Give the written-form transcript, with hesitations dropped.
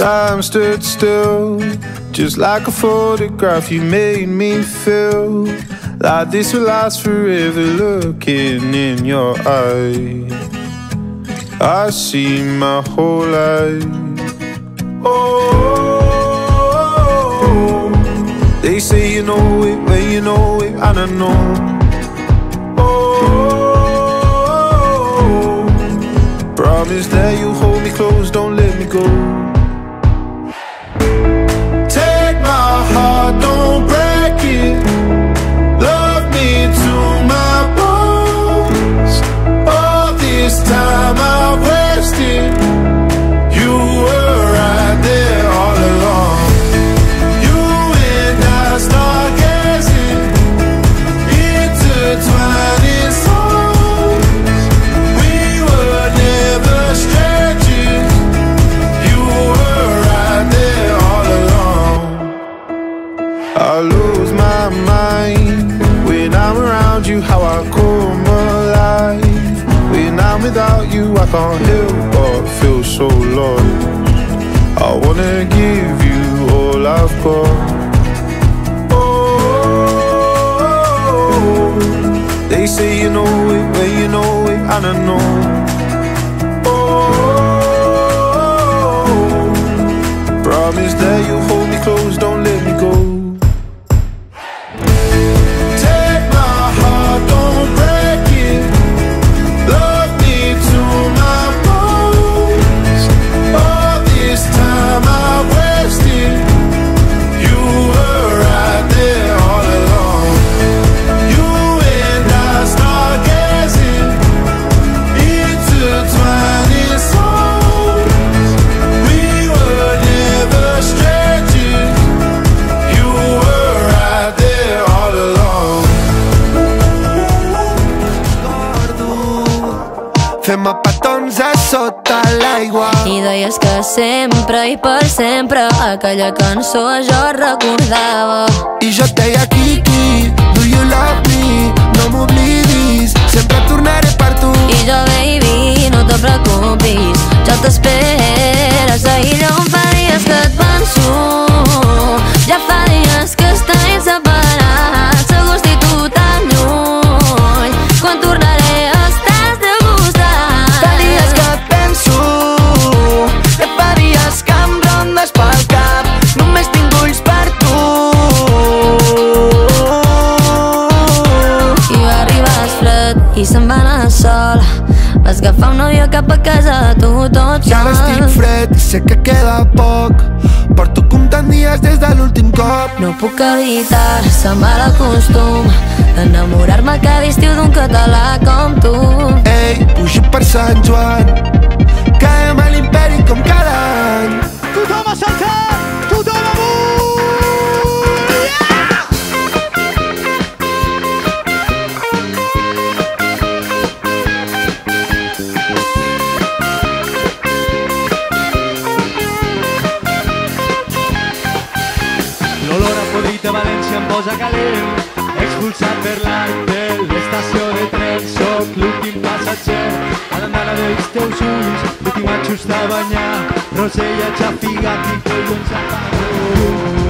Time stood still, just like a photograph. You made me feel like this will last forever. Looking in your eyes, I see my whole life. Oh, they say you know it when you know it, and I know. Oh, promise that you'll hold me close, don't let me go. Don't break it. Love me to my bones. All this time I wasted. You were right there all along. You and I start gazing, intertwining souls. We were never strangers. You were right there all along. I lose my mind when I'm around you, how I come alive. When I'm without you, I can't help but feel so lost. I wanna give you all I've got. Oh, they say you know it when you know it, and I know. Oh, promise that you'll hold me close, don't let me go. Fem petons a sota l'aigua. I deies que sempre i per sempre aquella cançó jo recordava. I jo et deia Kiki, do you love me? No m'oblidis, sempre tornaré per tu. I jo baby, no te preocupis, jo t'esperes. Ahir on fa dies que et penso, ja fa dies que estem separats. Segur estic tu tan lluny, quan tornaré estàs de costat. Fa dies que et penso, ja fa dies que em rondes pel cap. Només tinc ulls per tu. I va arribar fred i se'n va anar sola. Vas agafar un avió cap a casa, tu tot sol. Ja l'estic fred i sé que queda poc. Porto comptant dies des de l'últim cop. No puc evitar, se mal acostuma enamorar-me cada estiu d'un català com tu. Ei, pujo per Sant Joan, caiem a l'imperi com cada any. Tothom a saltar, tothom amunt! L'olor a podrit de València em posa calent, expulsat per l'arc de l'estació de tren. Soc l'últim passatger a l'andana dels teus ulls, l'últim ajust a banyar, rosella xafigat i collo enxapat.